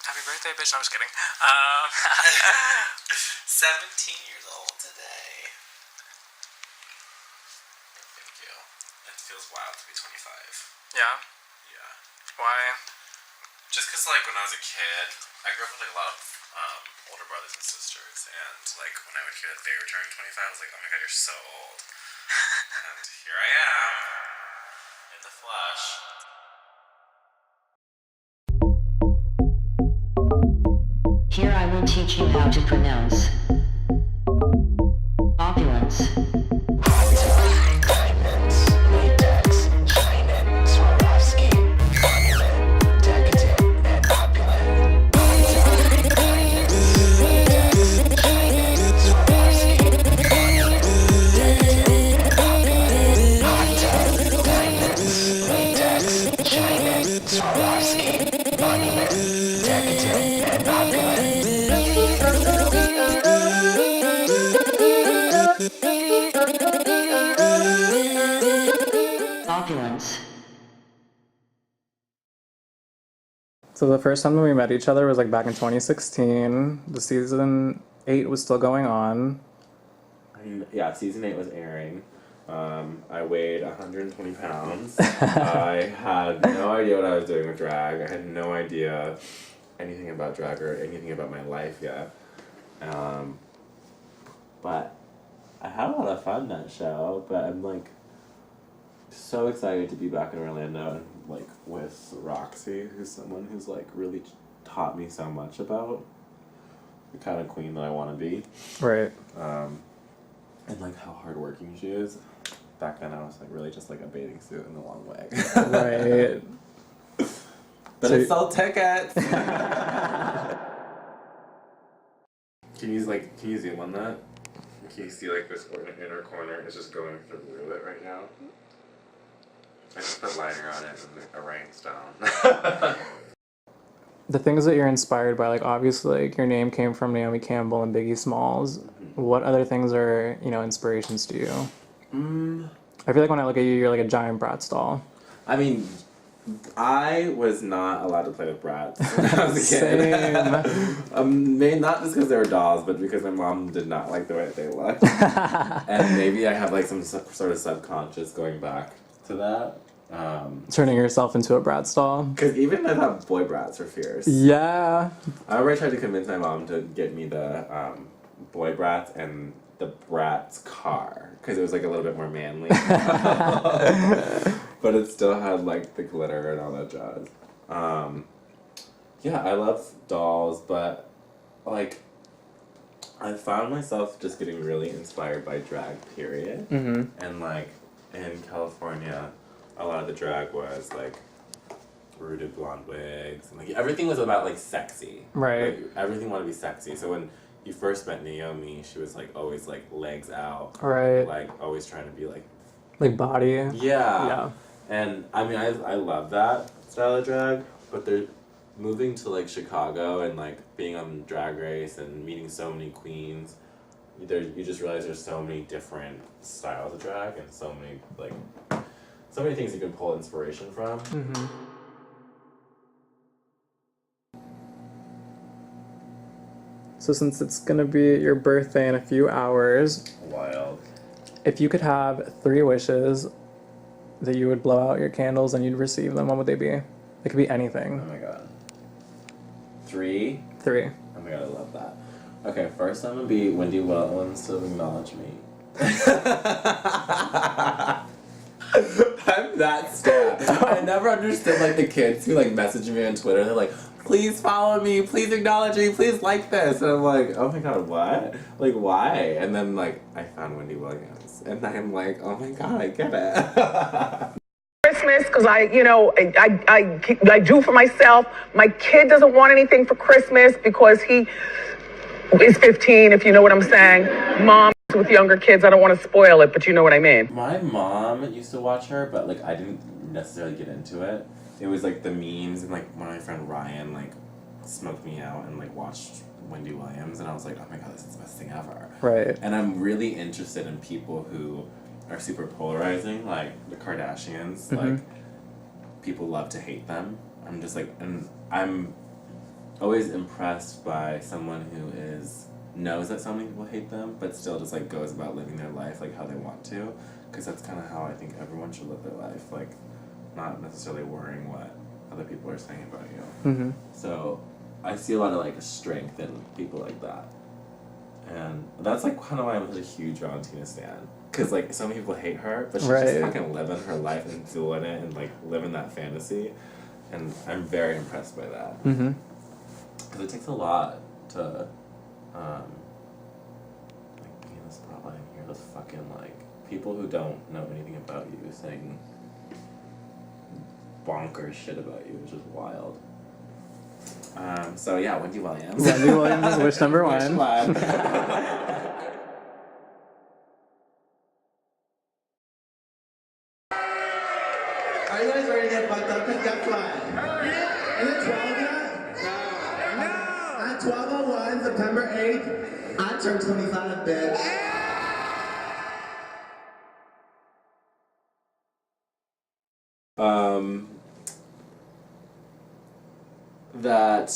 Happy birthday, bitch. No, I'm just kidding. 17 years old today. Thank you. It feels wild to be 25. Yeah? Yeah. Why? Just because, like, when I was a kid, I grew up with, like, a lot of older brothers and sisters, and, like, when I would hear that they were turning 25, I was like, oh my god, you're so old. And here I am, in the flesh. Here I will teach you how to pronounce opulence. Opulence. So the first time that we met each other was like back in 2016. The season 8 was still going on. Yeah, season 8 was airing. I weighed 120 pounds. I had no idea what I was doing with drag. I had no idea anything about drag or anything about my life yet. But I had a lot of fun that show, but I'm like so excited to be back in Orlando and like with Roxy, who's someone who's like really taught me so much about the kind of queen that I want to be. Right. And like how hardworking she is. Back then I was like really just like a bathing suit in a long wig. Right. But So it sold tickets. Can you zoom on that? Can you see like this inner corner is just going through it right now? I just put liner on it and a rhinestone. The things that you're inspired by, like obviously like, your name came from Naomi Campbell and Biggie Smalls. Mm-hmm. What other things are, inspirations to you? I feel like when I look at you, you're like a giant Bratz doll. I mean, I was not allowed to play with brats when I was a kid. Same. Not just because they were dolls, but because my mom did not like the way that they looked. And maybe I have like some sort of subconscious going back to that. Turning yourself into a Bratz doll. Because even I thought boy brats were fierce. Yeah. I already tried to convince my mom to get me the boy brats and the Bratz car. Because it was like a little bit more manly. But it still had like the glitter and all that jazz. Yeah, I love dolls, but like I found myself just getting really inspired by drag, period. Mm-hmm. And like in California, a lot of the drag was like rooted blonde wigs and like everything was about like sexy. Right. Like, everything wanted to be sexy. So when you first met Naomi, she was like always like legs out. Right. Like always trying to be like body. Yeah. Yeah. And I mean I love that style of drag, but they're moving to like Chicago and like being on Drag Race and meeting so many queens. You just realize there's so many different styles of drag and so many things you can pull inspiration from. Mm-hmm. So since it's gonna be your birthday in a few hours, Wild. if you could have 3 wishes that you would blow out your candles and you'd receive them, what would they be? It could be anything. Oh my god. 3? 3. Oh my god, I love that. Okay, first I'm gonna be Wendy Williams to acknowledge me. I'm that scared. I never understood like the kids who like message me on Twitter. They're like, please follow me, please acknowledge me, please like this. And I'm like, oh my god, what? Like, why? And then like I found Wendy Williams, and I'm like, oh my god, I get it. Christmas, because I do for myself. My kid doesn't want anything for Christmas because he is 15, if you know what I'm saying. Mom with younger kids, I don't want to spoil it, but you know what I mean. My mom used to watch her, but like I didn't necessarily get into it. It was like the memes and like when my friend Ryan like smoked me out and like watched Wendy Williams, and I was like, oh my god, this is the best thing ever. Right. And I'm really interested in people who are super polarizing, like the Kardashians. Mm-hmm. Like people love to hate them. I'm just like, and I'm always impressed by someone who knows that so many people hate them, but still just like goes about living their life like how they want to, because that's kind of how I think everyone should live their life, like not necessarily worrying what other people are saying about you. Mm-hmm. So I see a lot of like strength in people like that, and that's like kind of why I'm such a huge Valentina stan, because like so many people hate her, but she's just fucking living her life and doing it and like living that fantasy, and I'm very impressed by that. Mm-hmm. Because it takes a lot to like be in the spotlight and hear those fucking like people who don't know anything about you saying bonkers shit about you, which is wild. So yeah, Wendy Williams. Wendy Williams is wish number one. Wish one. Are you guys ready to get fucked up? Because guess what? Is it 12 yet? No. At 12:01, September 8th, I turned 25, bitch. That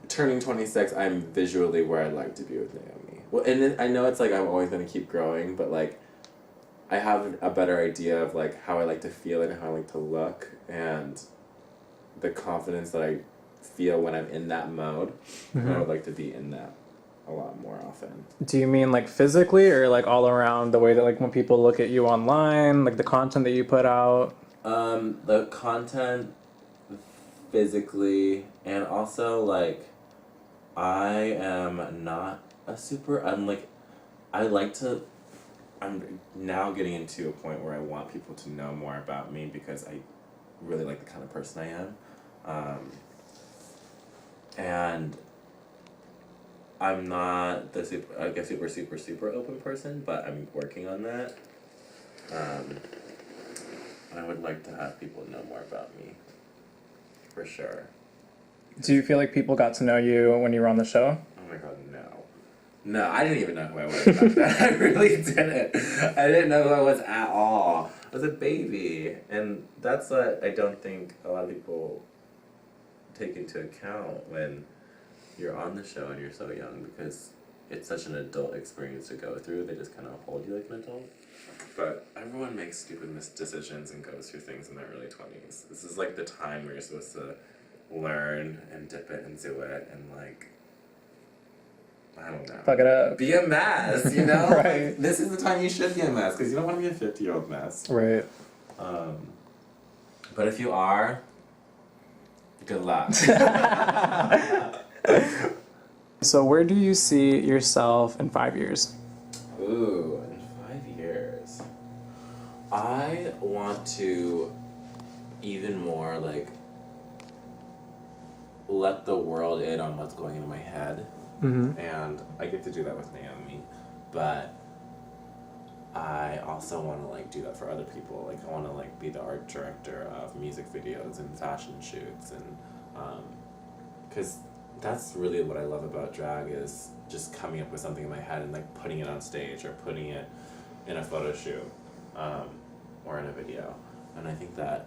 turning 26, I'm visually where I'd like to be with Naomi. Well, and I know it's like I'm always going to keep growing, but like I have a better idea of like how I like to feel and how I like to look, and the confidence that I feel when I'm in that mode. And I would like to be in that a lot more often. Do you mean like physically or like all around, the way that like when people look at you online, like the content that you put out? The content physically, and also like I am not a super, I'm now getting into a point where I want people to know more about me because I really like the kind of person I am. And I'm not the super open person, but I'm working on that. I would like to have people know more about me, for sure. Do you feel like people got to know you when you were on the show? Oh my god, no. No, I didn't even know who I was back then. I really didn't. I didn't know who I was at all. I was a baby. And that's what I don't think a lot of people take into account when you're on the show and you're so young, because it's such an adult experience to go through. They just kind of hold you like an adult. But everyone makes stupid decisions and goes through things in their early 20s. This is like the time where you're supposed to learn and dip it and do it and like, I don't know. Fuck it up. Be a mess, you know? Right. Like, this is the time you should be a mess, because you don't want to be a 50-year-old mess. Right. But if you are, good luck. So where do you see yourself in 5 years? Ooh, in 5 years. I want to even more like let the world in on what's going in my head. Mm-hmm. And I get to do that with Naomi, but I also want to like do that for other people. Like I want to like be the art director of music videos and fashion shoots, and because that's really what I love about drag, is just coming up with something in my head and like putting it on stage or putting it in a photo shoot or in a video. And I think that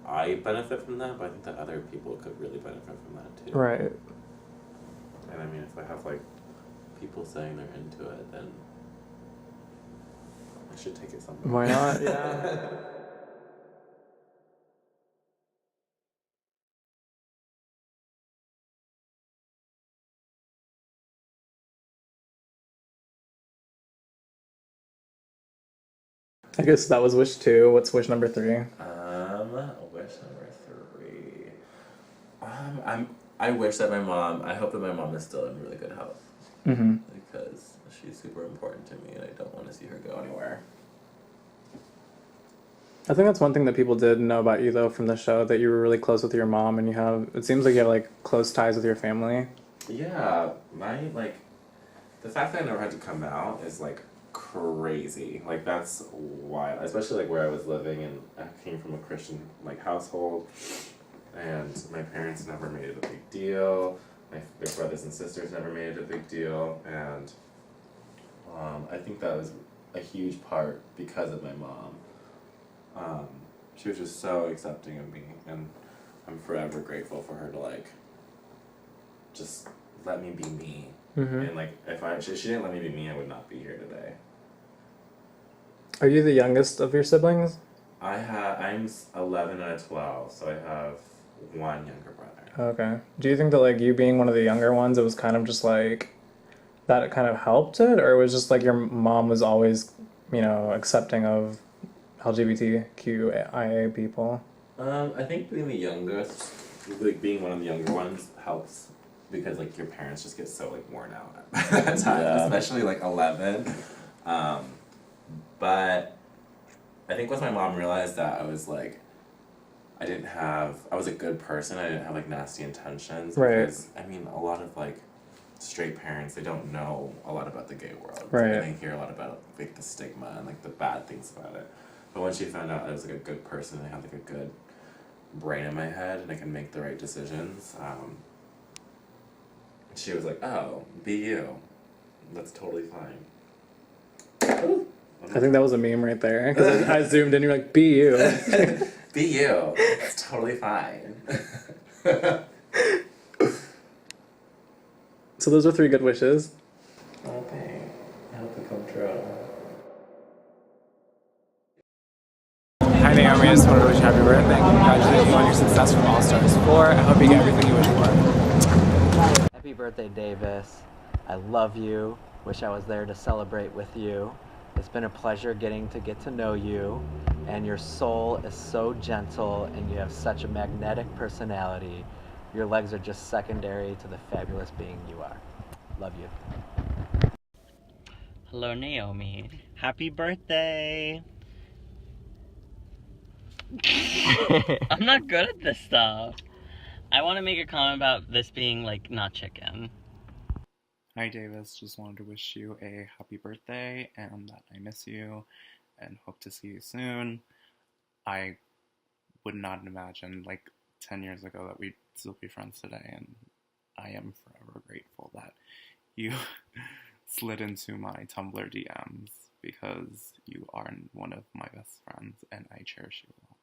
I benefit from that, but I think that other people could really benefit from that too. Right. And I mean, if I have like people saying they're into it, then I should take it somewhere. Why not? Yeah. I guess that was wish 2. What's wish number 3? Wish number 3. I wish that I hope that my mom is still in really good health. Mm-hmm. Because she's super important to me and I don't want to see her go anywhere. I think that's one thing that people did know about you, though, from the show, that you were really close with your mom, and it seems like you have, like, close ties with your family. Yeah, the fact that I never had to come out is, like, crazy. Like, that's wild. Especially, like, where I was living, and I came from a Christian, like, household, and my parents never made it a big deal. My brothers and sisters never made it a big deal, and I think that was a huge part because of my mom. She was just so accepting of me, and I'm forever grateful for her to like just let me be me. Mm-hmm. And like if she didn't let me be me, I would not be here today. Are you the youngest of your siblings? I'm 11 out of 12, so I have one younger brother. Okay. Do you think that like you being one of the younger ones, it was kind of just like that it kind of helped it, or it was just like your mom was always, you know, accepting of LGBTQIA people? I think being the youngest, like being one of the younger ones, helps because like your parents just get so like worn out at that time, especially like 11. But I think once my mom realized that I was like, I was a good person. I didn't have like nasty intentions. Right. Because I mean, a lot of like straight parents, they don't know a lot about the gay world. Right. And they hear a lot about like the stigma and like the bad things about it. But when she found out I was like a good person and I had like a good brain in my head and I can make the right decisions, she was like, "Oh, be you. That's totally fine." I think that was a meme right there because I zoomed in. You're like, "Be you." Be you. It's totally fine. So those are 3 good wishes. Okay. I hope it come true. Hi Naomi, I just wanted to wish you happy birthday and congratulate you on your success from All Stars 4. I hope you get everything you wish for. Happy birthday, Davis. I love you. Wish I was there to celebrate with you. It's been a pleasure getting to know you, and your soul is so gentle and you have such a magnetic personality. Your legs are just secondary to the fabulous being you are. Love you. Hello, Naomi. Happy birthday! I'm not good at this stuff. I want to make a comment about this being, like, not chicken. Hi Davis, just wanted to wish you a happy birthday and that I miss you and hope to see you soon. I would not imagine like 10 years ago that we'd still be friends today, and I am forever grateful that you slid into my Tumblr DMs because you are one of my best friends and I cherish you a lot.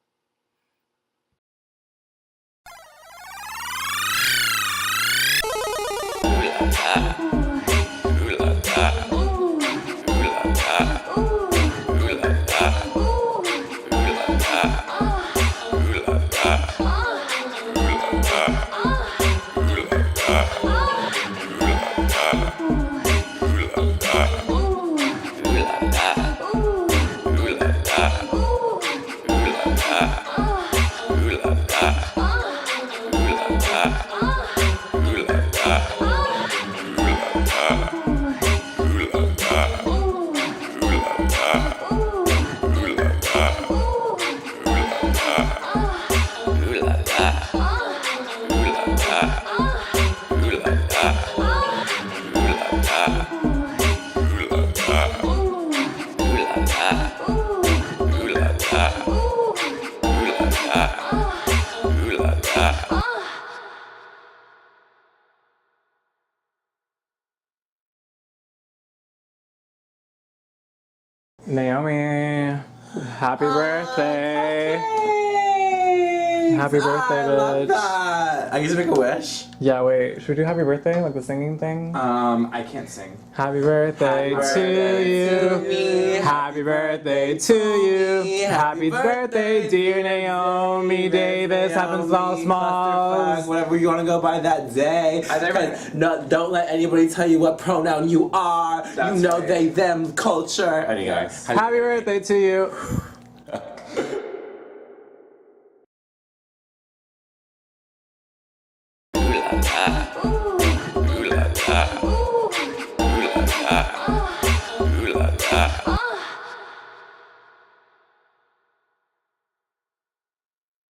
Naomi, happy birthday! Happy birthday, bitch! I get to make a wish. Yeah, wait. Should we do happy birthday, like the singing thing? I can't sing. Happy birthday to you. Happy birthday to you. Happy birthday, dear Naomi Davis. Happens all smalls. Whatever you want to go by that day. Don't let anybody tell you what pronoun you are. That's you know right. they, them culture. Anyway. Happy birthday to you.